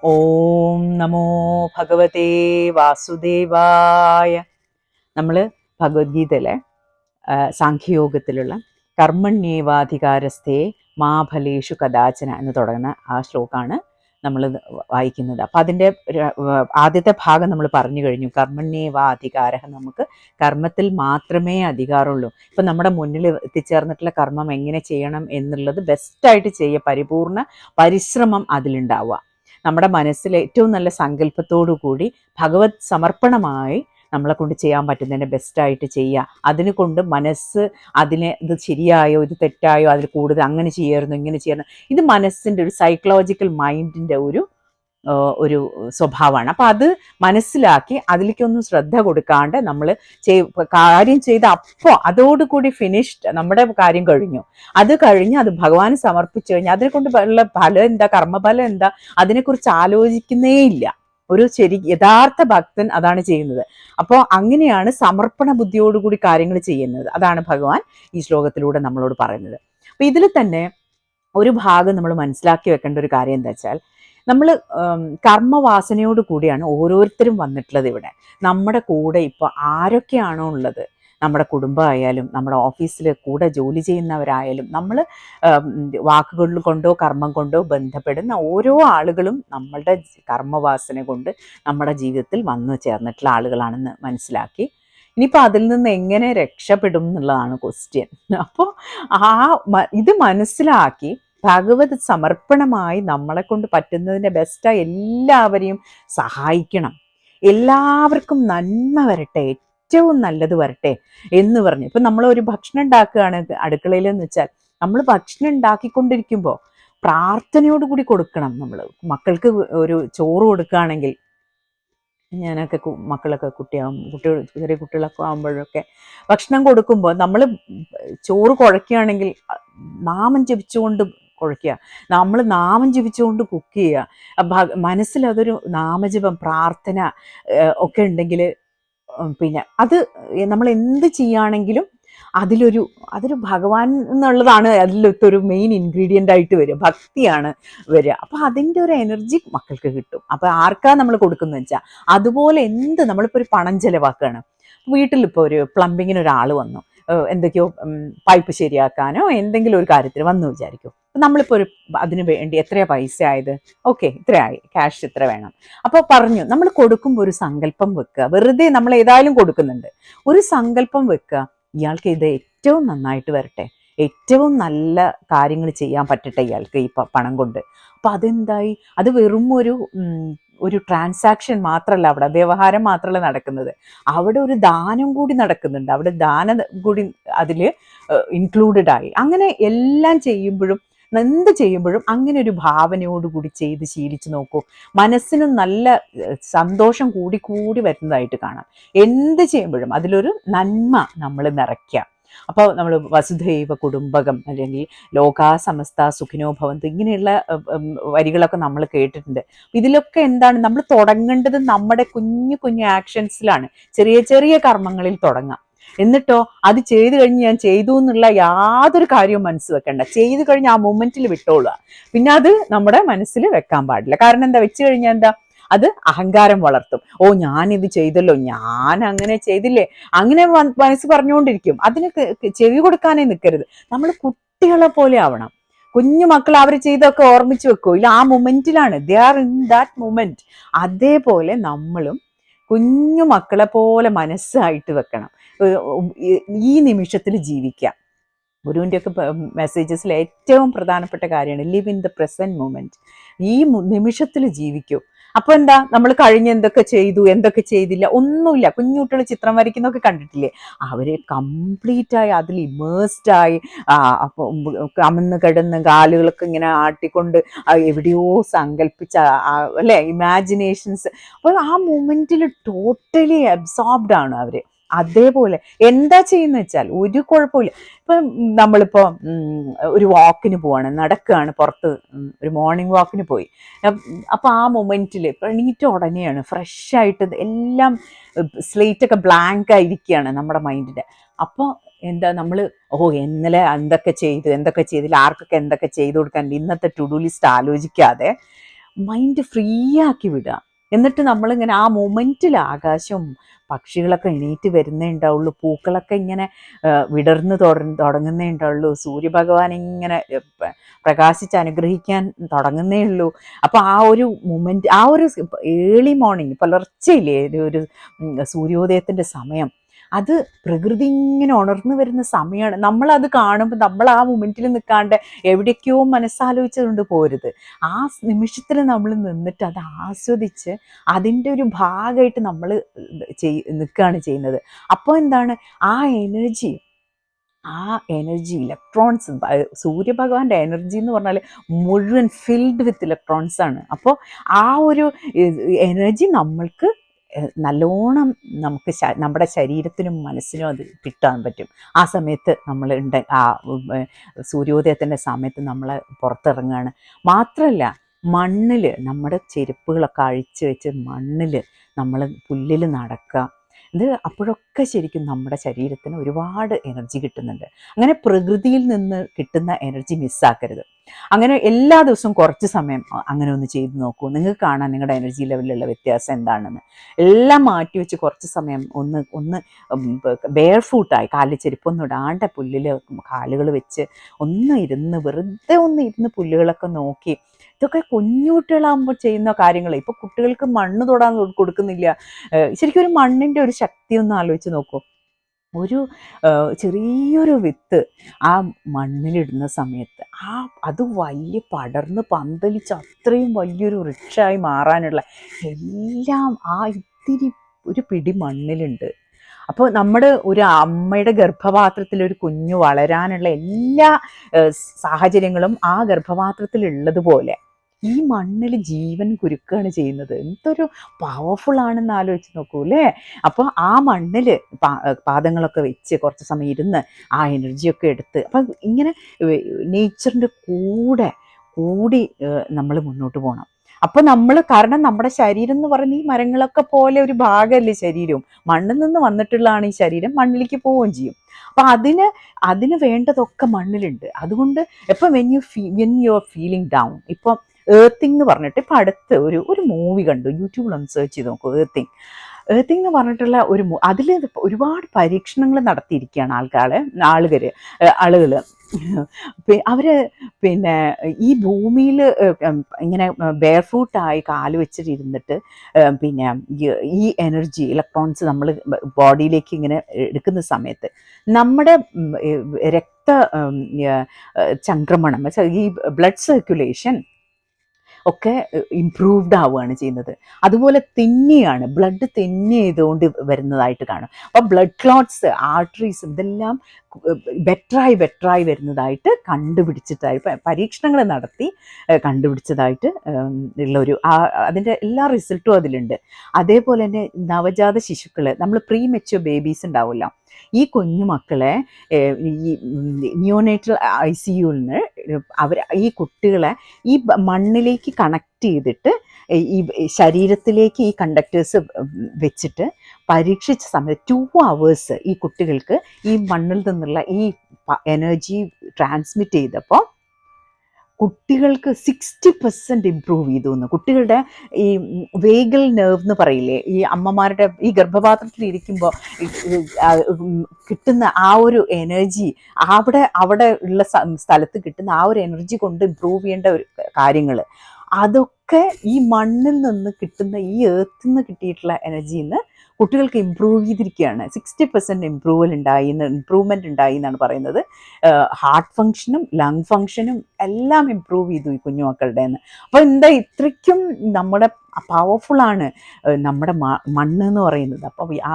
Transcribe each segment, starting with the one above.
ഓം നമോ ഭഗവതേ വാസുദേവായ. നമ്മൾ ഭഗവത്ഗീതയിലെ സാഖ്യയോഗത്തിലുള്ള കർമ്മണ്യേവാധികാരസ്ഥേ മാ ഫലേഷു കദാചന എന്ന് തുടങ്ങുന്ന ആ ശ്ലോകമാണ് നമ്മൾ വായിക്കുന്നത്. അപ്പം അതിൻ്റെ ആദ്യത്തെ ഭാഗം നമ്മൾ പറഞ്ഞു കഴിഞ്ഞു. കർമ്മണ്യേവാ അധികാര, നമുക്ക് കർമ്മത്തിൽ മാത്രമേ അധികാരമുള്ളൂ. ഇപ്പം നമ്മുടെ മുന്നിൽ എത്തിച്ചേർന്നിട്ടുള്ള കർമ്മം എങ്ങനെ ചെയ്യണം എന്നുള്ളത് ബെസ്റ്റായിട്ട് ചെയ്യുക, പരിപൂർണ പരിശ്രമം അതിലുണ്ടാവുക. നമ്മുടെ മനസ്സിൽ ഏറ്റവും നല്ല സങ്കല്പത്തോടു കൂടി ഭഗവത് സമർപ്പണമായി നമ്മളെ കൊണ്ട് ചെയ്യാൻ പറ്റുന്നതിൻ്റെ ബെസ്റ്റായിട്ട് ചെയ്യുക. അതിനെ കൊണ്ട് മനസ്സ് അതിനെ ഇത് ശരിയായോ ഇത് തെറ്റായോ അതിൽ കൂടുതൽ അങ്ങനെ ചെയ്യായിരുന്നു ഇങ്ങനെ ചെയ്യായിരുന്നു, ഇത് മനസ്സിൻ്റെ ഒരു സൈക്കോളജിക്കൽ മൈൻഡിൻ്റെ ഒരു സ്വഭാവമാണ്. അപ്പം അത് മനസ്സിലാക്കി അതിലേക്കൊന്നും ശ്രദ്ധ കൊടുക്കാണ്ട് നമ്മൾ കാര്യം ചെയ്ത് അപ്പോൾ അതോടുകൂടി ഫിനിഷ്ഡ്, നമ്മുടെ കാര്യം കഴിഞ്ഞു. അത് കഴിഞ്ഞ് അത് ഭഗവാന് സമർപ്പിച്ചു കഴിഞ്ഞാൽ അതിനെ കൊണ്ട് ഉള്ള ഫലം എന്താ, കർമ്മഫലം എന്താ, അതിനെക്കുറിച്ച് ആലോചിക്കുന്നേ ഇല്ല. ഒരു യഥാർത്ഥ ഭക്തൻ അതാണ് ചെയ്യുന്നത്. അപ്പോൾ അങ്ങനെയാണ് സമർപ്പണ ബുദ്ധിയോടുകൂടി കാര്യങ്ങൾ ചെയ്യുന്നത്. അതാണ് ഭഗവാൻ ഈ ശ്ലോകത്തിലൂടെ നമ്മളോട് പറയുന്നത്. അപ്പം ഇതിൽ തന്നെ ഒരു ഭാഗം നമ്മൾ മനസ്സിലാക്കി വെക്കേണ്ട ഒരു കാര്യം എന്താ വെച്ചാൽ, നമ്മൾ കർമ്മവാസനയോട് കൂടിയാണ് ഓരോരുത്തരും വന്നിട്ടുള്ളത് ഇവിടെ. നമ്മുടെ കൂടെ ഇപ്പോൾ ആരൊക്കെയാണോ ഉള്ളത്, നമ്മുടെ കുടുംബമായാലും നമ്മുടെ ഓഫീസിൽ കൂടെ ജോലി ചെയ്യുന്നവരായാലും, നമ്മൾ വാക്കുകൾ കൊണ്ടോ കർമ്മം കൊണ്ടോ ബന്ധപ്പെടുന്ന ഓരോ ആളുകളും നമ്മളുടെ കർമ്മവാസന കൊണ്ട് നമ്മുടെ ജീവിതത്തിൽ വന്നു ചേർന്നിട്ടുള്ള ആളുകളാണെന്ന് മനസ്സിലാക്കി ഇനിയിപ്പോൾ അതിൽ നിന്ന് എങ്ങനെ രക്ഷപ്പെടും എന്നുള്ളതാണ് ക്വസ്റ്റ്യൻ. അപ്പോൾ ഇത് മനസ്സിലാക്കി ഭഗവത് സമർപ്പണമായി നമ്മളെ കൊണ്ട് പറ്റുന്നതിൻ്റെ ബെസ്റ്റായി എല്ലാവരെയും സഹായിക്കണം. എല്ലാവർക്കും നന്മ വരട്ടെ, ഏറ്റവും നല്ലത് വരട്ടെ എന്ന് പറഞ്ഞു. ഇപ്പം നമ്മളൊരു ഭക്ഷണം ഉണ്ടാക്കുകയാണ് അടുക്കളയിലെന്ന് വെച്ചാൽ, നമ്മൾ ഭക്ഷണം ഉണ്ടാക്കിക്കൊണ്ടിരിക്കുമ്പോൾ പ്രാർത്ഥനയോടുകൂടി കൊടുക്കണം. നമ്മൾ മക്കൾക്ക് ഒരു ചോറ് കൊടുക്കുകയാണെങ്കിൽ, ഞാനൊക്കെ മക്കളൊക്കെ ചെറിയ കുട്ടികളൊക്കെ ആകുമ്പോഴൊക്കെ ഭക്ഷണം കൊടുക്കുമ്പോൾ നമ്മൾ ചോറ് കുഴയ്ക്കുകയാണെങ്കിൽ നാമം ജപിച്ചുകൊണ്ട് കുഴയ്ക്കുക, നമ്മൾ നാമം ജപിച്ചുകൊണ്ട് കുക്ക് ചെയ്യുക. മനസ്സിലതൊരു നാമജപം പ്രാർത്ഥന ഒക്കെ ഉണ്ടെങ്കിൽ പിന്നെ അത് നമ്മൾ എന്ത് ചെയ്യുകയാണെങ്കിലും അതൊരു ഭഗവാൻ എന്നുള്ളതാണ് അതിലൊരു മെയിൻ ഇൻഗ്രീഡിയൻ്റ് ആയിട്ട് വരിക, ഭക്തിയാണ് വരിക. അപ്പോൾ അതിൻ്റെ ഒരു എനർജി മക്കൾക്ക് കിട്ടും. അപ്പോൾ ആർക്കാ നമ്മൾ കൊടുക്കുന്നത് വെച്ചാൽ അതുപോലെ നമ്മളിപ്പോൾ ഒരു പണം ചെലവാക്കുകയാണ്. വീട്ടിലിപ്പോൾ ഒരു പ്ലംബിങ്ങിന് ഒരാൾ വന്നു, എന്തൊക്കെയോ പൈപ്പ് ശരിയാക്കാനോ എന്തെങ്കിലും ഒരു കാര്യത്തിൽ വന്നു വിചാരിക്കും. നമ്മളിപ്പോൾ അതിന് വേണ്ടി എത്രയാണ് പൈസ ആയത്, ഓക്കെ ഇത്രയായി, ക്യാഷ് ഇത്ര വേണം. അപ്പോൾ പറഞ്ഞു, നമ്മൾ കൊടുക്കുമ്പോൾ ഒരു സങ്കല്പം വെക്കുക. വെറുതെ നമ്മൾ ഏതായാലും കൊടുക്കുന്നുണ്ട്, ഒരു സങ്കല്പം വെക്കുക, ഇയാൾക്ക് ഇത് ഏറ്റവും നന്നായിട്ട് വരട്ടെ, ഏറ്റവും നല്ല കാര്യങ്ങൾ ചെയ്യാൻ പറ്റട്ടെ ഇയാൾക്ക് ഈ പണം കൊണ്ട്. അപ്പം അതെന്തായി, അത് വെറും ഒരു ട്രാൻസാക്ഷൻ മാത്രമല്ല, അവിടെ വ്യവഹാരം മാത്രമല്ല നടക്കുന്നത്, അവിടെ ഒരു ദാനം കൂടി നടക്കുന്നുണ്ട്, അവിടെ ദാനം കൂടി അതിൽ ഇൻക്ലൂഡഡ് ആയി. അങ്ങനെ എല്ലാം ചെയ്യുമ്പോഴും എന്ത് ചെയ്യുമ്പോഴും അങ്ങനെ ഒരു ഭാവനയോടുകൂടി ചെയ്ത് ശീലിച്ച് നോക്കൂ. മനസ്സിനും നല്ല സന്തോഷം കൂടി കൂടി വരുന്നതായിട്ട് കാണാം. എന്ത് ചെയ്യുമ്പോഴും അതിലൊരു നന്മ നമ്മൾ നിറയ്ക്കുക. അപ്പോൾ നമ്മൾ വസുധൈവ കുടുംബകം അല്ലെങ്കിൽ ലോകാ സമസ്ത സുഖിനോ ഭവന്തു ഇങ്ങനെയുള്ള വരികളൊക്കെ നമ്മൾ കേട്ടിട്ടുണ്ട്. ഇതിലൊക്കെ എന്താണ്, നമ്മൾ തുടങ്ങേണ്ടത് നമ്മുടെ കുഞ്ഞു കുഞ്ഞു ആക്ഷൻസിലാണ്. ചെറിയ ചെറിയ കർമ്മങ്ങളിൽ തുടങ്ങാം. എന്നിട്ടോ അത് ചെയ്തു കഴിഞ്ഞ് ഞാൻ ചെയ്തു എന്നുള്ള യാതൊരു കാര്യവും മനസ്സ് വെക്കണ്ട. ചെയ്തു കഴിഞ്ഞ് ആ മൊമെന്റിൽ വിട്ടോളുക. പിന്നെ അത് നമ്മുടെ മനസ്സിൽ വെക്കാൻ പാടില്ല. കാരണം എന്താ, വെച്ച് കഴിഞ്ഞാൽ എന്താ, അത് അഹങ്കാരം വളർത്തും. ഓ ഞാനിത് ചെയ്തല്ലോ, ഞാൻ അങ്ങനെ ചെയ്തില്ലേ, അങ്ങനെ മനസ്സ് പറഞ്ഞുകൊണ്ടിരിക്കും. അതിന് ചെവി കൊടുക്കാനേ നിൽക്കരുത്. നമ്മൾ കുട്ടികളെ പോലെ ആവണം. കുഞ്ഞു മക്കൾ അവർ ചെയ്തൊക്കെ ഓർമ്മിച്ച് വെക്കൂ, ഇല്ല ആ മൊമെന്റിലാണ്, they are in that moment. അതേപോലെ നമ്മളും കുഞ്ഞു മക്കളെ പോലെ മനസ്സായിട്ട് വെക്കണം. ഈ നിമിഷത്തിൽ ജീവിക്കാം. ഗുരുവിൻ്റെയൊക്കെ മെസ്സേജസിൽ ഏറ്റവും പ്രധാനപ്പെട്ട കാര്യമാണ് live in the present moment. ഈ നിമിഷത്തിൽ ജീവിക്കൂ. അപ്പൊ എന്താ, നമ്മൾ കഴിഞ്ഞ് എന്തൊക്കെ ചെയ്തു എന്തൊക്കെ ചെയ്തില്ല ഒന്നുമില്ല. കുഞ്ഞുകുട്ടികൾ ചിത്രം വരയ്ക്കുന്നൊക്കെ കണ്ടിട്ടില്ലേ, അവര് കംപ്ലീറ്റ് ആയി അതിൽ ഇമേഴ്സ്ഡ് ആയി കമന്ന് കിടന്ന് കാലുകളൊക്കെ ഇങ്ങനെ ആട്ടിക്കൊണ്ട് എവിടെയോ സങ്കല്പിച്ച അല്ലെ ഇമാജിനേഷൻസ്. അപ്പോൾ ആ മൊമെന്റിൽ ടോട്ടലി അബ്സോർബ്ഡ് ആണ് അവര്. അതേപോലെ എന്താ ചെയ്യുന്ന വെച്ചാൽ ഒരു കുഴപ്പമില്ല. ഇപ്പം നമ്മളിപ്പോൾ ഒരു വാക്കിന് പോവാണ്, നടക്കുകയാണ് പുറത്ത്, ഒരു മോർണിംഗ് വാക്കിന് പോയി. അപ്പോൾ ആ മൊമെന്റിൽ എണീറ്റ ഉടനെയാണ് ഫ്രഷ് ആയിട്ട് എല്ലാം സ്ലേറ്റൊക്കെ ബ്ലാങ്ക് ആയിരിക്കുകയാണ് നമ്മുടെ മൈൻഡിൻ്റെ. അപ്പോൾ എന്താ, നമ്മൾ ഇന്നലെ എന്തൊക്കെ ചെയ്തില്ല, ആർക്കൊക്കെ എന്തൊക്കെ ചെയ്തു കൊടുക്കാൻ, ഇന്നത്തെ ടു ഡു ലിസ്റ്റ് ആലോചിക്കാതെ മൈൻഡ് ഫ്രീ ആക്കി വിടുക. എന്നിട്ട് നമ്മളിങ്ങനെ ആ മൊമെൻറ്റിൽ ആകാശവും പക്ഷികളൊക്കെ എണീറ്റ് വരുന്നേ ഉണ്ടാവുള്ളൂ, പൂക്കളൊക്കെ ഇങ്ങനെ വിടർന്ന് തുടങ്ങുന്നേ ഉണ്ടാവുള്ളൂ, സൂര്യഭഗവാൻ ഇങ്ങനെ പ്രകാശിച്ച് അനുഗ്രഹിക്കാൻ തുടങ്ങുന്നേ ഉള്ളൂ. അപ്പോൾ ആ ഒരു മൊമെൻറ്റ്, ആ ഒരു ഏർലി മോർണിംഗ് പുലർച്ചയില്ലേ ഒരു സൂര്യോദയത്തിൻ്റെ സമയം, അത് പ്രകൃതി ഇങ്ങനെ ഉണർന്നു വരുന്ന സമയമാണ്. നമ്മളത് കാണുമ്പോൾ നമ്മൾ ആ മൊമെൻറ്റിൽ നിൽക്കാണ്ട് എവിടേക്കോ മനസ്സാലോചിച്ചുകൊണ്ട് പോരുത്. ആ നിമിഷത്തിൽ നമ്മൾ നിന്നിട്ട് അത് ആസ്വദിച്ച് അതിൻ്റെ ഒരു ഭാഗമായിട്ട് നമ്മൾ നിൽക്കുകയാണ് ചെയ്യുന്നത്. അപ്പോൾ എന്താണ് ആ എനർജി, ഇലക്ട്രോൺസ്, സൂര്യഭഗവാന്റെ എനർജി എന്ന് പറഞ്ഞാൽ മുഴുവൻ ഫിൽഡ് വിത്ത് ഇലക്ട്രോൺസ് ആണ്. അപ്പോൾ ആ ഒരു എനർജി നമ്മൾക്ക് നല്ലോണം നമുക്ക് നമ്മുടെ ശരീരത്തിനും മനസ്സിനും അത് കിട്ടാൻ പറ്റും. ആ സമയത്ത് നമ്മൾ ആ സൂര്യോദയത്തിൻ്റെ സമയത്ത് നമ്മൾ പുറത്തിറങ്ങുകയാണ്. മാത്രമല്ല മണ്ണിൽ നമ്മുടെ ചെരുപ്പുകളൊക്കെ അഴിച്ച് വെച്ച് മണ്ണിൽ നമ്മൾ പുല്ലിൽ നടക്കുക, ഇത് അപ്പോഴൊക്കെ ശരിക്കും നമ്മുടെ ശരീരത്തിന് ഒരുപാട് എനർജി കിട്ടുന്നുണ്ട്. അങ്ങനെ പ്രകൃതിയിൽ നിന്ന് കിട്ടുന്ന എനർജി മിസ്സാക്കരുത്. അങ്ങനെ എല്ലാ ദിവസവും കുറച്ച് സമയം അങ്ങനെ ഒന്ന് ചെയ്ത് നോക്കൂ. നിങ്ങൾക്ക് കാണാൻ നിങ്ങളുടെ എനർജി ലെവലിലുള്ള വ്യത്യാസം എന്താണെന്ന്. എല്ലാം മാറ്റി വെച്ച് കുറച്ച് സമയം ഒന്ന് ബെയർ ഫൂട്ടായി, കാലിൽ ചെരുപ്പൊന്നും ഇടാണ്ട് പുല്ലിൽ കാലുകൾ വെച്ച് വെറുതെ ഒന്ന് ഇരുന്ന് പുല്ലുകളൊക്കെ നോക്കി. ഇതൊക്കെ കുഞ്ഞുകുട്ടികളാകുമ്പോൾ ചെയ്യുന്ന കാര്യങ്ങൾ. ഇപ്പോൾ കുട്ടികൾക്ക് മണ്ണ് തൊടാൻ കൊടുക്കുന്നില്ല. ശരിക്കും ഒരു മണ്ണിൻ്റെ ഒരു ശക്തി ഒന്ന് ആലോചിച്ച് നോക്കൂ. ഒരു ചെറിയൊരു വിത്ത് ആ മണ്ണിലിടുന്ന സമയത്ത് അത് വലിയ പടർന്ന് പന്തലിച്ച് അത്രയും വലിയൊരു വൃക്ഷമായി മാറാനുള്ള എല്ലാം ആ ഇത്തിരി ഒരു പിടി മണ്ണിലുണ്ട്. അപ്പോൾ നമ്മുടെ ഒരു അമ്മയുടെ ഗർഭപാത്രത്തിൽ ഒരു കുഞ്ഞു വളരാനുള്ള എല്ലാ സാഹചര്യങ്ങളും ആ ഗർഭപാത്രത്തിൽ ഉള്ളതുപോലെ ഈ മണ്ണിൽ ജീവൻ കുരുക്കുകയാണ് ചെയ്യുന്നത്. എന്തൊരു പവർഫുൾ ആണെന്ന് ആലോചിച്ച് നോക്കൂ അല്ലേ. അപ്പോൾ ആ മണ്ണിൽ പാദങ്ങളൊക്കെ വെച്ച് കുറച്ച് സമയം ഇരുന്ന് ആ എനർജിയൊക്കെ എടുത്ത്, അപ്പം ഇങ്ങനെ നേച്ചറിൻ്റെ കൂടി നമ്മൾ മുന്നോട്ട് പോകണം. അപ്പോൾ നമ്മൾ, കാരണം നമ്മുടെ ശരീരം എന്ന് പറയുന്ന ഈ മരങ്ങളൊക്കെ പോലെ ഒരു ഭാഗമല്ലേ ശരീരവും, മണ്ണിൽ നിന്ന് വന്നിട്ടുള്ളതാണ് ഈ ശരീരം, മണ്ണിലേക്ക് പോവുകയും ചെയ്യും. അപ്പം അതിന് വേണ്ടതൊക്കെ മണ്ണിലുണ്ട്. അതുകൊണ്ട് ഇപ്പം when you are feeling down, ഇപ്പം ഏർത്തിങ് എന്ന് പറഞ്ഞിട്ട് ഇപ്പം അടുത്ത് ഒരു മൂവി കണ്ടു, യൂട്യൂബിലൊന്ന് സെർച്ച് ചെയ്ത് നോക്കൂ. ഏർത്തിങ് എന്ന് പറഞ്ഞിട്ടുള്ള അതിൽ ഒരുപാട് പരീക്ഷണങ്ങൾ നടത്തിയിരിക്കുകയാണ് ആളുകൾ അവർ പിന്നെ ഈ ഭൂമിയിൽ ഇങ്ങനെ ബെയർ ഫൂട്ടായി കാല് വെച്ചിട്ടിരുന്നിട്ട് പിന്നെ ഈ എനർജി ഇലക്ട്രോൺസ് നമ്മൾ ബോഡിയിലേക്ക് ഇങ്ങനെ എടുക്കുന്ന സമയത്ത് നമ്മുടെ ചംക്രമണം, ഈ ബ്ലഡ് സർക്കുലേഷൻ ഒക്കെ ഇംപ്രൂവ്ഡ് ആവുകയാണ് ചെയ്യുന്നത്. അതുപോലെ ബ്ലഡ് ചെയ്തുകൊണ്ട് വരുന്നതായിട്ട് കാണും. അപ്പോൾ ബ്ലഡ് ക്ലോട്ട്സ്, ആർട്ടറീസ് ഇതെല്ലാം ബെറ്ററായി വരുന്നതായിട്ട് പരീക്ഷണങ്ങൾ നടത്തി കണ്ടുപിടിച്ചതായിട്ട് അതിൻ്റെ എല്ലാ റിസൾട്ടും അതിലുണ്ട്. അതേപോലെ തന്നെ നവജാത ശിശുക്കൾ, നമ്മൾ പ്രീ മെച്യൂർ ബേബീസ് ഉണ്ടാവുമല്ലോ, ഈ കുഞ്ഞുമക്കളെ ഈ നിയോനേറ്റൽ ICUവിൽ നിന്ന് ഈ കുട്ടികളെ ഈ മണ്ണിലേക്ക് കണക്ട് ചെയ്തിട്ട് ഈ ശരീരത്തിലേക്ക് ഈ കണ്ടക്ടേഴ്സ് വെച്ചിട്ട് പരീക്ഷിച്ച സമയത്ത് 2 hours ഈ കുട്ടികൾക്ക് ഈ മണ്ണിൽ നിന്നുള്ള ഈ എനർജി ട്രാൻസ്മിറ്റ് ചെയ്തപ്പോൾ കുട്ടികൾക്ക് 60% ഇംപ്രൂവ് ചെയ്തു എന്ന്. കുട്ടികളുടെ ഈ വേഗൽ നെർവ് എന്ന് പറയില്ലേ, ഈ അമ്മമാരുടെ ഈ ഗർഭപാത്രത്തിൽ ഇരിക്കുമ്പോൾ കിട്ടുന്ന ആ ഒരു എനർജി, അവിടെ ഉള്ള സ്ഥലത്ത് കിട്ടുന്ന ആ ഒരു എനർജി കൊണ്ട് ഇംപ്രൂവ് ചെയ്യേണ്ട ഒരു കാര്യങ്ങൾ, അതൊക്കെ ഈ മണ്ണിൽ നിന്ന് കിട്ടുന്ന, ഈ എർത്തിൽ നിന്ന് കിട്ടിയിട്ടുള്ള എനർജിയിൽ നിന്ന് കുട്ടികൾക്ക് ഇമ്പ്രൂവ് ചെയ്തിരിക്കുകയാണ്. 60% ഇമ്പ്രൂവ്മെൻറ്റ് ഉണ്ടായി എന്നാണ് പറയുന്നത്. ഹാർട്ട് ഫങ്ഷനും ലങ് ഫങ്ഷനും എല്ലാം ഇമ്പ്രൂവ് ചെയ്തു ഈ കുഞ്ഞുമക്കളുടെ നിന്ന്. അപ്പോൾ ഇത്രയ്ക്കും നമ്മുടെ പവർഫുള്ളാണ് നമ്മുടെ മണ്ണ് എന്ന് പറയുന്നത്. അപ്പോൾ ആ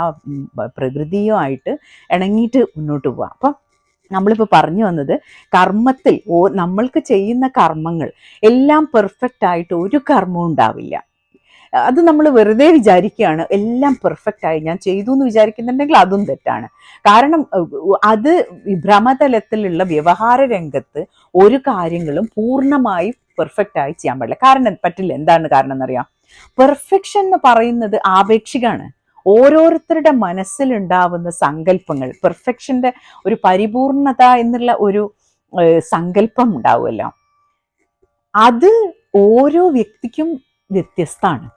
പ്രകൃതിയുമായിട്ട് ഇണങ്ങിയിട്ട് മുന്നോട്ട് പോവാം. അപ്പം നമ്മളിപ്പോൾ പറഞ്ഞു വന്നത്, കർമ്മത്തിൽ നമ്മൾക്ക് ചെയ്യുന്ന കർമ്മങ്ങൾ എല്ലാം പെർഫെക്റ്റ് ആയിട്ട് ഒരു കർമ്മവും ഉണ്ടാവില്ല. അത് നമ്മൾ വെറുതെ വിചാരിക്കുകയാണ് എല്ലാം പെർഫെക്റ്റായി ഞാൻ ചെയ്തു എന്ന് വിചാരിക്കുന്നുണ്ടെങ്കിൽ അതും തെറ്റാണ്. കാരണം അത് ഭ്രമതലത്തിലുള്ള വ്യവഹാര രംഗത്ത് ഒരു കാര്യങ്ങളും പൂർണ്ണമായി പെർഫെക്റ്റായി ചെയ്യാൻ പറ്റില്ല. എന്താണ് കാരണം എന്നറിയാം? പെർഫെക്ഷൻ എന്ന് പറയുന്നത് ആപേക്ഷികമാണ്. ഓരോരുത്തരുടെ മനസ്സിലുണ്ടാവുന്ന സങ്കല്പങ്ങൾ, പെർഫെക്ഷൻ്റെ ഒരു പരിപൂർണത എന്നുള്ള ഒരു സങ്കല്പം ഉണ്ടാവുമല്ലോ, അത് ഓരോ വ്യക്തിക്കും വ്യത്യസ്തമാണ്.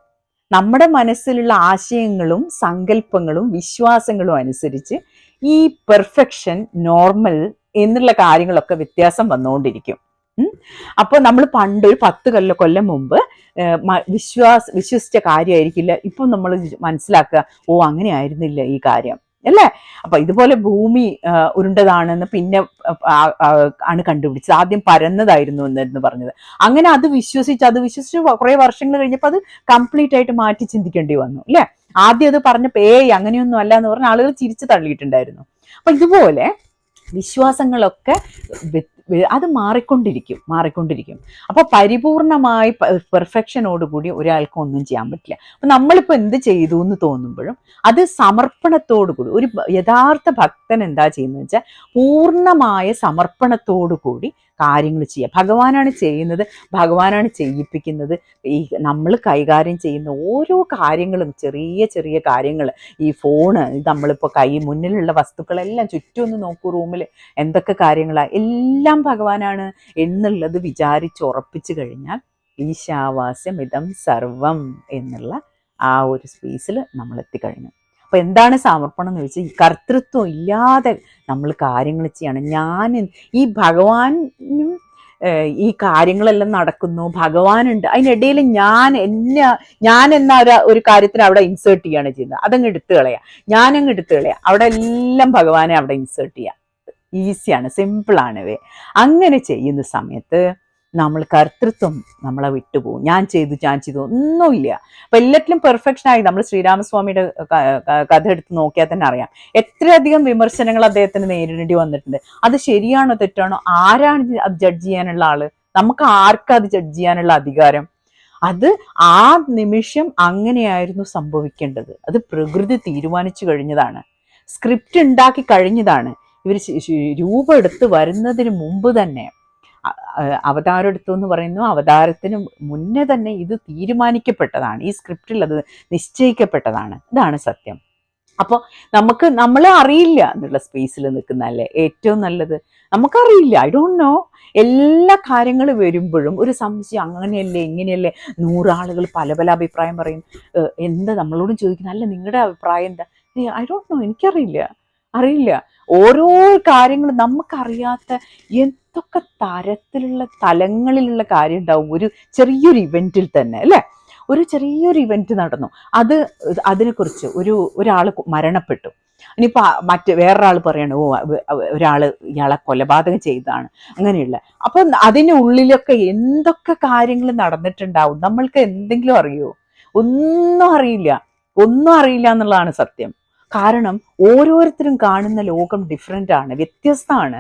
നമ്മുടെ മനസ്സിലുള്ള ആശയങ്ങളും സങ്കല്പങ്ങളും വിശ്വാസങ്ങളും അനുസരിച്ച് ഈ പെർഫെക്ഷൻ, നോർമൽ എന്നുള്ള കാര്യങ്ങളൊക്കെ വ്യത്യാസം വന്നുകൊണ്ടിരിക്കും. അപ്പോൾ നമ്മൾ പണ്ട് ഒരു 10 കൊല്ലം മുമ്പ് വിശ്വസിച്ച കാര്യമായിരിക്കില്ല ഇപ്പം നമ്മൾ മനസ്സിലാക്കുക, ഓ അങ്ങനെ ആയിരുന്നില്ല ഈ കാര്യം, അല്ലേ? അപ്പൊ ഇതുപോലെ ഭൂമി ഉരുണ്ടതാണെന്ന് പിന്നെ ആണ് കണ്ടുപിടിച്ചത്. ആദ്യം പരന്നതായിരുന്നു എന്ന് പറഞ്ഞത്. അങ്ങനെ അത് വിശ്വസിച്ച് കുറെ വർഷങ്ങൾ കഴിഞ്ഞപ്പോൾ അത് കംപ്ലീറ്റ് ആയിട്ട് മാറ്റി ചിന്തിക്കേണ്ടി വന്നു, അല്ലെ? ആദ്യം അത് പറഞ്ഞപ്പോ അങ്ങനെയൊന്നും അല്ല എന്ന് പറഞ്ഞ ആളുകൾ ചിരിച്ചു തള്ളിയിട്ടുണ്ടായിരുന്നു. അപ്പൊ ഇതുപോലെ വിശ്വാസങ്ങളൊക്കെ അത് മാറിക്കൊണ്ടിരിക്കും. അപ്പൊ പരിപൂർണമായി പെർഫെക്ഷനോടുകൂടി ഒരാൾക്കും ഒന്നും ചെയ്യാൻ പറ്റില്ല. അപ്പൊ നമ്മളിപ്പോ എന്ത് ചെയ്തു എന്ന് തോന്നുമ്പോഴും അത് സമർപ്പണത്തോടുകൂടി, ഒരു യഥാർത്ഥ ഭക്തൻ എന്താ ചെയ്യുന്നത് വെച്ചാൽ പൂർണ്ണമായ സമർപ്പണത്തോടുകൂടി കാര്യങ്ങൾ ചെയ്യുക. ഭഗവാനാണ് ചെയ്യുന്നത്, ഭഗവാനാണ് ചെയ്യിപ്പിക്കുന്നത്. ഈ നമ്മൾ കൈകാര്യം ചെയ്യുന്ന ഓരോ കാര്യങ്ങളും, ചെറിയ ചെറിയ കാര്യങ്ങൾ, ഈ ഫോണ്, നമ്മളിപ്പോൾ മുന്നിലുള്ള വസ്തുക്കളെല്ലാം ചുറ്റും ഒന്ന് നോക്കൂ, റൂമിൽ എന്തൊക്കെ കാര്യങ്ങളാണ്, എല്ലാം ഭഗവാനാണ് എന്നുള്ളത് വിചാരിച്ചുറപ്പിച്ചു കഴിഞ്ഞാൽ ഈശാവാസ്യം ഇതം സർവം എന്നുള്ള ആ ഒരു സ്പേസിൽ നമ്മൾ എത്തിക്കഴിഞ്ഞു. അപ്പൊ എന്താണ് സമർപ്പണം എന്ന് ചോദിച്ചാൽ, ഈ കർത്തൃത്വം ഇല്ലാതെ നമ്മൾ കാര്യങ്ങൾ ചെയ്യണം. ഈ ഭഗവാനും ഈ കാര്യങ്ങളെല്ലാം നടക്കുന്നു, ഭഗവാനുണ്ട്, അതിനിടയിൽ ഞാൻ എന്ന ഒരു കാര്യത്തിന് അവിടെ ഇൻസേർട്ട് ചെയ്യാണ് ചെയ്യുന്നത്. അതങ്ങ് എടുത്തു കളയാം, ഞാനങ്ങ് എടുത്തു കളയാം, അവിടെ എല്ലാം ഭഗവാനെ അവിടെ ഇൻസേർട്ട് ചെയ്യാം. ഈസിയാണ്, സിമ്പിളാണ്. അങ്ങനെ ചെയ്യുന്ന സമയത്ത് നമ്മൾ കർത്തൃത്വം നമ്മളെ വിട്ടുപോകും. ഞാൻ ചെയ്തു ഒന്നുമില്ല. അപ്പൊ എല്ലാറ്റിലും പെർഫെക്ഷൻ ആയി. നമ്മൾ ശ്രീരാമസ്വാമിയുടെ കഥ എടുത്ത് നോക്കിയാൽ തന്നെ അറിയാം, എത്രയധികം വിമർശനങ്ങൾ അദ്ദേഹത്തിന് നേരിടേണ്ടി വന്നിട്ടുണ്ട്. അത് ശരിയാണോ തെറ്റാണോ, ആരാണ് അത് ജഡ്ജ് ചെയ്യാനുള്ള ആള്? നമുക്ക് ആർക്കാ അത് ജഡ്ജ് ചെയ്യാനുള്ള അധികാരം? അത് ആ നിമിഷം അങ്ങനെയായിരുന്നു സംഭവിക്കേണ്ടത്. അത് പ്രകൃതി തീരുമാനിച്ചു കഴിഞ്ഞതാണ്, സ്ക്രിപ്റ്റ് ഉണ്ടാക്കി കഴിഞ്ഞതാണ്. ഇവർ രൂപം എടുത്ത് വരുന്നതിന് മുമ്പ് തന്നെ, അവതാരം എടുത്തു എന്ന് പറയുന്നു, അവതാരത്തിന് മുന്നേ തന്നെ ഇത് തീരുമാനിക്കപ്പെട്ടതാണ്, ഈ സ്ക്രിപ്റ്റിൽ അത് നിശ്ചയിക്കപ്പെട്ടതാണ്. ഇതാണ് സത്യം. അപ്പോൾ നമ്മളെ അറിയില്ല എന്നുള്ള സ്പേസിൽ നിൽക്കുന്നതല്ലേ ഏറ്റവും നല്ലത്. നമുക്കറിയില്ല, ഐ ഡോണ്ട് നോ. എല്ലാ കാര്യങ്ങൾ വരുമ്പോഴും ഒരു സംശയം, അങ്ങനെയല്ലേ ഇങ്ങനെയല്ലേ, 100 ആളുകൾ പല പല അഭിപ്രായം പറയും. എന്താ നമ്മളോടും ചോദിക്കുന്നത്, അല്ല നിങ്ങളുടെ അഭിപ്രായം എന്താ? ഐ ഡോണ്ട് നോ, അറിയില്ല. ഓരോ കാര്യങ്ങളും നമുക്കറിയാത്ത എന്തൊക്കെ തലങ്ങളിലുള്ള കാര്യം ഉണ്ടാവും ഒരു ചെറിയൊരു ഇവന്റിൽ തന്നെ, അല്ലേ? ഒരു ചെറിയൊരു ഇവന്റ് നടന്നു, അതിനെക്കുറിച്ച് ഒരാൾ മരണപ്പെട്ടു. ഇനിയിപ്പോൾ വേറൊരാൾ പറയണ, ഒരാള് ഇയാളെ കൊലപാതകം ചെയ്തതാണ്, അങ്ങനെയുള്ള. അപ്പൊ അതിനുള്ളിലൊക്കെ എന്തൊക്കെ കാര്യങ്ങൾ നടന്നിട്ടുണ്ടാവും. നമ്മൾക്ക് എന്തെങ്കിലും അറിയോ? ഒന്നും അറിയില്ല എന്നുള്ളതാണ് സത്യം. കാരണം ഓരോരുത്തരും കാണുന്ന ലോകം ഡിഫറെൻ്റ് ആണ്, വ്യത്യസ്തമാണ്.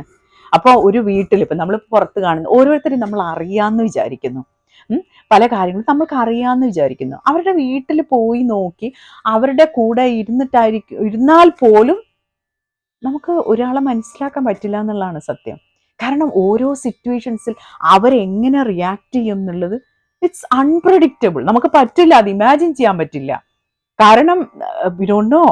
അപ്പോൾ ഒരു വീട്ടിൽ ഇപ്പം നമ്മൾ പുറത്ത് കാണുന്ന ഓരോരുത്തരും നമ്മൾ അറിയാമെന്ന് വിചാരിക്കുന്നു, പല കാര്യങ്ങളും നമ്മൾക്ക് അറിയാമെന്ന് വിചാരിക്കുന്നു. അവരുടെ വീട്ടിൽ പോയി നോക്കി അവരുടെ കൂടെ ഇരുന്നാൽ പോലും നമുക്ക് ഒരാളെ മനസ്സിലാക്കാൻ പറ്റില്ല എന്നുള്ളതാണ് സത്യം. കാരണം ഓരോ സിറ്റുവേഷൻസിൽ അവരെങ്ങനെ റിയാക്ട് ചെയ്യും എന്നുള്ളത് ഇറ്റ്സ് അൺപ്രഡിക്റ്റബിൾ. നമുക്ക് പറ്റില്ല, അത് ഇമാജിൻ ചെയ്യാൻ പറ്റില്ല. കാരണം വി ഡോണ്ട് നോ.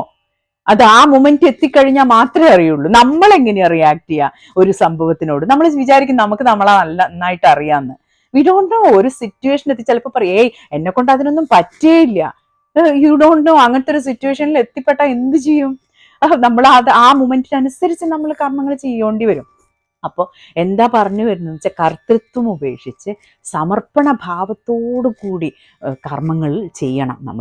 അത് ആ മൊമെന്റ് എത്തിക്കഴിഞ്ഞാൽ മാത്രമേ അറിയുള്ളൂ നമ്മൾ എങ്ങനെയാ റിയാക്ട് ചെയ്യുക ഒരു സംഭവത്തിനോട്. നമ്മൾ വിചാരിക്കും നമുക്ക് നമ്മളെ നന്നായിട്ട് അറിയാമെന്ന്. We don't know. ഒരു സിറ്റുവേഷൻ എത്തി ചിലപ്പോൾ പറയും, എന്നെ കൊണ്ട് അതിനൊന്നും പറ്റേയില്ല. You don't know. അങ്ങനത്തെ ഒരു സിറ്റുവേഷനിൽ എത്തിപ്പെട്ടാൽ എന്ത് ചെയ്യും? നമ്മൾ ആ മൊമെന്റിനനുസരിച്ച് നമ്മൾ കർമ്മങ്ങൾ ചെയ്യേണ്ടി വരും. അപ്പോൾ എന്താ പറഞ്ഞു വരുന്നത് വെച്ചാൽ, കർത്തൃത്വം ഉപേക്ഷിച്ച് സമർപ്പണ ഭാവത്തോടു കൂടി കർമ്മങ്ങൾ ചെയ്യണം.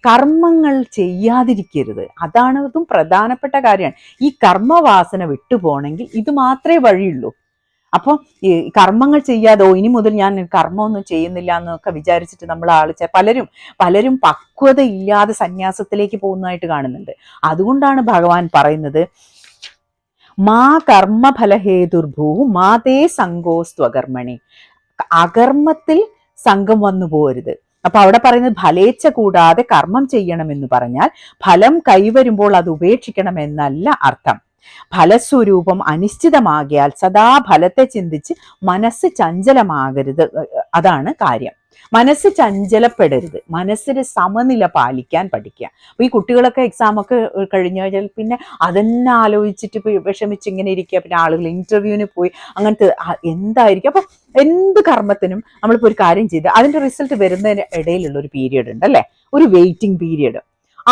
കർമ്മങ്ങൾ ചെയ്യാതിരിക്കരുത്. അതും പ്രധാനപ്പെട്ട കാര്യമാണ്. ഈ കർമ്മവാസന വിട്ടുപോകണമെങ്കിൽ ഇത് മാത്രമേ വഴിയുള്ളൂ. അപ്പോൾ ഈ കർമ്മങ്ങൾ ചെയ്യാതോ ഇനി മുതൽ ഞാൻ കർമ്മമൊന്നും ചെയ്യുന്നില്ല എന്നൊക്കെ വിചാരിച്ചിട്ട് നമ്മൾ പലരും പക്വത ഇല്ലാതെ സന്യാസത്തിലേക്ക് പോകുന്നതായിട്ട് കാണുന്നുണ്ട്. അതുകൊണ്ടാണ് ഭഗവാൻ പറയുന്നത്, മാ കർമ്മഫലഹേതുർഭൂ മാതേ സംഗോസ്ത്വകർമ്മണി. അകർമ്മത്തിൽ സംഘം വന്നു പോരുത്. അപ്പൊ അവിടെ പറയുന്നത് ഫലേച്ഛ കൂടാതെ കർമ്മം ചെയ്യണമെന്ന് പറഞ്ഞാൽ ഫലം കൈവരുമ്പോൾ അത് ഉപേക്ഷിക്കണമെന്നല്ല അർത്ഥം. ഫലസ്വരൂപം അനിശ്ചിതമാകിയാൽ സദാ ഫലത്തെ ചിന്തിച്ച് മനസ്സ് ചഞ്ചലമാകരുത്, അതാണ് കാര്യം. മനസ്സ് ചഞ്ചലപ്പെടരുത്, മനസ്സിന് സമനില പാലിക്കാൻ പഠിക്കുക. അപ്പൊ ഈ കുട്ടികളൊക്കെ എക്സാം ഒക്കെ കഴിഞ്ഞു കഴിഞ്ഞാൽ പിന്നെ അതെന്നെ ആലോചിച്ചിട്ട് വിഷമിച്ച് ഇങ്ങനെ ഇരിക്കുക. പിന്നെ ആളുകൾ ഇന്റർവ്യൂവിന് പോയി അങ്ങനത്തെ എന്തായിരിക്കും. അപ്പൊ എന്ത് കർമ്മത്തിനും നമ്മളിപ്പോ ഒരു കാര്യം ചെയ്ത് അതിന്റെ റിസൾട്ട് വരുന്നതിന് ഇടയിലുള്ള ഒരു പീരീഡ് ഉണ്ട് അല്ലെ, ഒരു വെയിറ്റിംഗ് പീരീഡ്.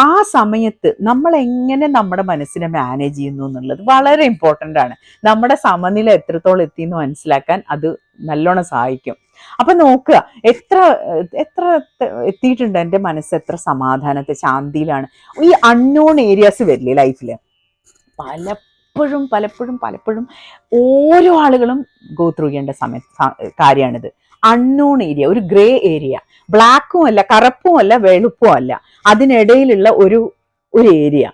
ആ സമയത്ത് നമ്മൾ എങ്ങനെ നമ്മുടെ മനസ്സിനെ മാനേജ് ചെയ്യുന്നു എന്നുള്ളത് വളരെ ഇമ്പോർട്ടൻ്റ് ആണ്. നമ്മുടെ സമനില എത്രത്തോളം എത്തിയെന്ന് മനസ്സിലാക്കാൻ അത് നല്ലോണം സഹായിക്കും. അപ്പൊ നോക്കുക, എത്ര എത്ര എത്തിയിട്ടുണ്ട് എൻ്റെ മനസ്സ്, എത്ര സമാധാനത്തെ ശാന്തിയിലാണ്. ഈ അൺനോൺ ഏരിയാസ് വരില്ലേ ലൈഫില്, പലപ്പോഴും പലപ്പോഴും പലപ്പോഴും ഓരോ ആളുകളും ഗോ ത്രൂ ചെയ്യേണ്ട കാര്യമാണിത്. അൺനോൺ ഏരിയ, ഒരു ഗ്രേ ഏരിയ, ബ്ലാക്കും അല്ല കറുപ്പും അല്ല വെളുപ്പും അല്ല, അതിനിടയിലുള്ള ഒരു ഏരിയ.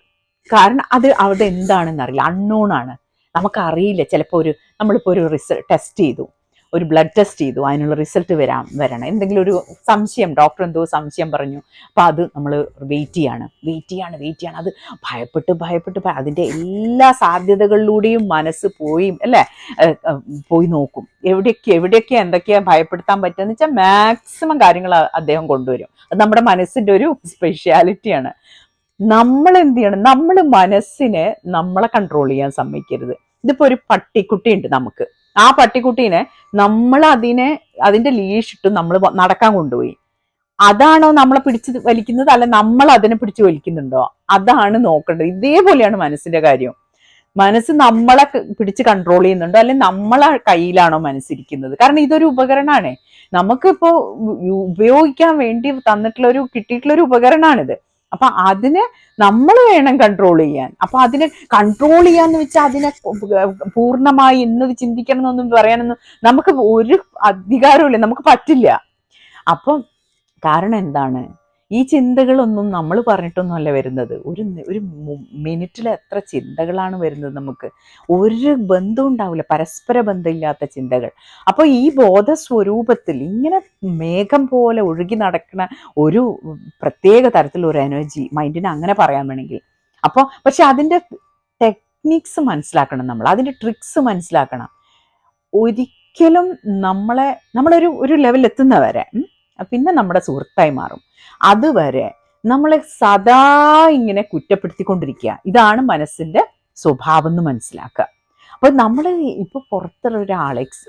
കാരണം അത് അവിടെ എന്താണെന്ന് അറിയില്ല, അൺനോൺ ആണ്, നമുക്കറിയില്ല. ചിലപ്പോൾ നമ്മളിപ്പോൾ ഒരു ടെസ്റ്റ് ചെയ്തു, ഒരു ബ്ലഡ് ടെസ്റ്റ് ചെയ്തു, അതിനുള്ള റിസൾട്ട് വരണം, എന്തെങ്കിലും ഒരു സംശയം, ഡോക്ടർ എന്തോ സംശയം പറഞ്ഞു, അപ്പം അത് നമ്മൾ വെയിറ്റ് ചെയ്യാണ്. അത് ഭയപ്പെട്ട് അതിൻ്റെ എല്ലാ സാധ്യതകളിലൂടെയും മനസ്സ് പോയി നോക്കും, എവിടെയൊക്കെ എന്തൊക്കെയാ ഭയപ്പെടുത്താൻ പറ്റുമെന്ന് വെച്ചാൽ മാക്സിമം കാര്യങ്ങൾ അദ്ദേഹം കൊണ്ടുവരും. അത് നമ്മുടെ മനസ്സിൻ്റെ ഒരു സ്പെഷ്യാലിറ്റിയാണ്. നമ്മൾ എന്ത് ചെയ്യണം, നമ്മൾ മനസ്സിനെ നമ്മളെ കൺട്രോൾ ചെയ്യാൻ സമ്മതിക്കരുത്. ഇതിപ്പോ ഒരു പട്ടിക്കുട്ടി ഉണ്ട് നമുക്ക്, ആ പട്ടിക്കുട്ടീനെ നമ്മൾ അതിന്റെ ലീഷിട്ട് നമ്മൾ നടക്കാൻ കൊണ്ടുപോയി, അതാണോ നമ്മളെ പിടിച്ച് വലിക്കുന്നത്, അല്ല നമ്മൾ അതിനെ പിടിച്ച് വലിക്കുന്നുണ്ടോ, അതാണ് നോക്കേണ്ടത്. ഇതേപോലെയാണ് മനസ്സിന്റെ കാര്യം. മനസ്സ് നമ്മളെ പിടിച്ച് കൺട്രോൾ ചെയ്യുന്നുണ്ടോ, അല്ലെങ്കിൽ നമ്മളെ കയ്യിലാണോ മനസ്സിരിക്കുന്നത്? കാരണം ഇതൊരു ഉപകരണമാണ്, നമുക്കിപ്പോ ഉപയോഗിക്കാൻ വേണ്ടി കിട്ടിയിട്ടുള്ള ഒരു ഉപകരണമാണിത്. അപ്പൊ അതിനെ നമ്മൾ വേണം കൺട്രോൾ ചെയ്യാൻ. അപ്പൊ അതിനെ കൺട്രോൾ ചെയ്യാന്ന് വെച്ചാൽ അതിനെ പൂർണ്ണമായി ഇന്നത് ചിന്തിക്കണം എന്നൊന്നും പറയാനൊന്നും നമുക്ക് ഒരു അധികാരമില്ല, നമുക്ക് പറ്റില്ല. അപ്പം കാരണം എന്താണ്, ഈ ചിന്തകളൊന്നും നമ്മൾ പറഞ്ഞിട്ടൊന്നുമല്ല വരുന്നത്. ഒരു മിനിറ്റിൽ എത്ര ചിന്തകളാണ് വരുന്നത്, നമുക്ക് ഒരു ബന്ധം ഉണ്ടാവില്ല, പരസ്പര ബന്ധമില്ലാത്ത ചിന്തകൾ. അപ്പോൾ ഈ ബോധസ്വരൂപത്തിൽ ഇങ്ങനെ മേഘം പോലെ ഒഴുകി നടക്കുന്ന ഒരു പ്രത്യേക തരത്തിലൊരു എനർജി മൈൻഡിന് അങ്ങനെ പറയാൻ വേണമെങ്കിൽ. അപ്പോൾ പക്ഷെ അതിൻ്റെ ടെക്നിക്സ് മനസ്സിലാക്കണം, അതിൻ്റെ ട്രിക്സ് മനസ്സിലാക്കണം. ഒരിക്കലും നമ്മളൊരു ലെവലിൽ എത്തുന്നവരെ പിന്നെ നമ്മുടെ സുഹൃത്തായി മാറും. അതുവരെ നമ്മളെ സദാ ഇങ്ങനെ കുറ്റപ്പെടുത്തിക്കൊണ്ടിരിക്കുക, ഇതാണ് മനസ്സിന്റെ സ്വഭാവം എന്ന് മനസ്സിലാക്കുക. അപ്പൊ നമ്മൾ ഇപ്പൊ പുറത്തുള്ള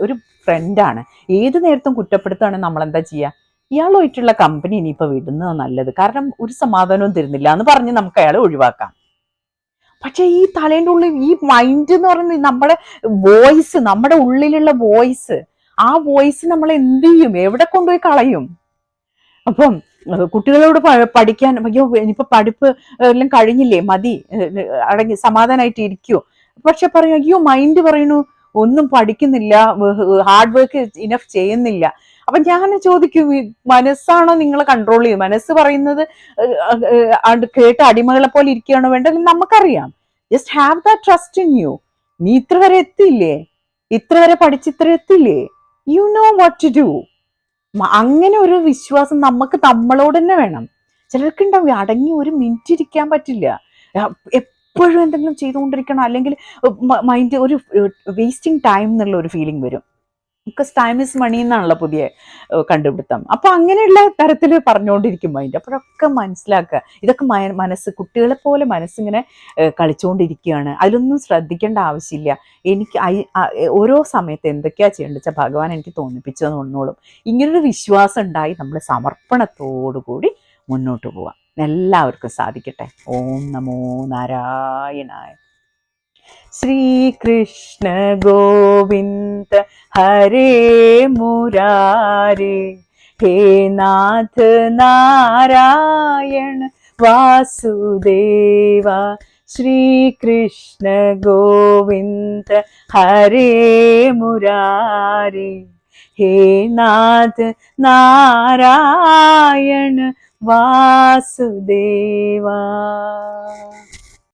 ഒരു ഫ്രണ്ടാണ്, ഏത് നേരത്തും കുറ്റപ്പെടുത്തുകയാണെങ്കിൽ നമ്മളെന്താ ചെയ്യുക? ഇയാളുമായിട്ടുള്ള കമ്പനി ഇനിയിപ്പോ വിടുന്നത് നല്ലത്, കാരണം ഒരു സമാധാനവും തരുന്നില്ല എന്ന് പറഞ്ഞ് നമുക്ക് അയാളെ ഒഴിവാക്കാം. പക്ഷെ ഈ തലേൻ്റെ ഉള്ളിൽ ഈ മൈൻഡ് എന്ന് പറയുന്നത് നമ്മുടെ വോയിസ്, നമ്മുടെ ഉള്ളിലുള്ള വോയിസ്, ആ വോയിസ് നമ്മൾ എന്ത് ചെയ്യും, എവിടെ കൊണ്ടുപോയി കളയും? അപ്പം കുട്ടികളോട് പഠിക്കാൻ, അയ്യോ ഇനിയിപ്പോ പഠിപ്പ് എല്ലാം കഴിഞ്ഞില്ലേ, മതി, അടങ്ങി സമാധാനമായിട്ട് ഇരിക്കുവോ. പക്ഷെ പറയും, അയ്യോ മൈൻഡ് പറയണു ഒന്നും പഠിക്കുന്നില്ല, ഹാർഡ് വർക്ക് ഇനഫ് ചെയ്യുന്നില്ല. അപ്പൊ ഞാൻ ചോദിക്കും, മനസ്സാണോ നിങ്ങളെ കൺട്രോൾ ചെയ്യുന്നത്? മനസ്സ് പറയുന്നത് കേട്ട് അടിമകളെ പോലെ ഇരിക്കുകയാണോ വേണ്ടത്? നമുക്കറിയാം. Just have that trust in you. നീ ഇത്ര വരെ എത്തിയില്ലേ, ഇത്ര വരെ പഠിച്ചിത്ര എത്തിയില്ലേ, you know what to do. അങ്ങനെ ഒരു വിശ്വാസം നമുക്ക് നമ്മളോട് തന്നെ വേണം. ചിലർക്കുണ്ടാവും അടങ്ങി ഒരു മിനിറ്റ് ഇരിക്കാൻ പറ്റില്ല, എപ്പോഴും എന്തെങ്കിലും ചെയ്തുകൊണ്ടിരിക്കണം, അല്ലെങ്കിൽ മൈൻഡ് ഒരു വേസ്റ്റിംഗ് ടൈം എന്നുള്ള ഒരു ഫീലിംഗ് വരും. ബിക്കോസ് ടൈം ഇസ് മണി എന്നാണല്ലോ പുതിയ കണ്ടുപിടുത്തം. അപ്പൊ അങ്ങനെയുള്ള തരത്തിൽ പറഞ്ഞുകൊണ്ടിരിക്കും മൈൻഡ്. അപ്പോഴൊക്കെ മനസ്സിലാക്കുക, ഇതൊക്കെ മനസ്സ് കുട്ടികളെ പോലെ മനസ്സിങ്ങനെ കളിച്ചുകൊണ്ടിരിക്കുകയാണ്, അതിലൊന്നും ശ്രദ്ധിക്കേണ്ട ആവശ്യമില്ല. എനിക്ക് ഓരോ സമയത്ത് എന്തൊക്കെയാ ചെയ്യേണ്ടത് വെച്ചാൽ ഭഗവാൻ എനിക്ക് തോന്നിപ്പിച്ചെന്ന് വന്നോളും. ഇങ്ങനൊരു വിശ്വാസം ഉണ്ടായി നമ്മൾ സമർപ്പണത്തോടു കൂടി മുന്നോട്ട് പോവാം. എല്ലാവർക്കും സാധിക്കട്ടെ. ഓം നമോ നാരായണായ. ശ്രീകൃഷ്ണ ഗോവിന്ദ ഹരേ മുരാരേ, ഹേ നാഥ നാരായണ വാസുദേവ. ശ്രീകൃഷ്ണ ഗോവിന്ദ ഹരേ മുരാരേ, ഹേ നാഥ നാരായണ വാസുദേവ.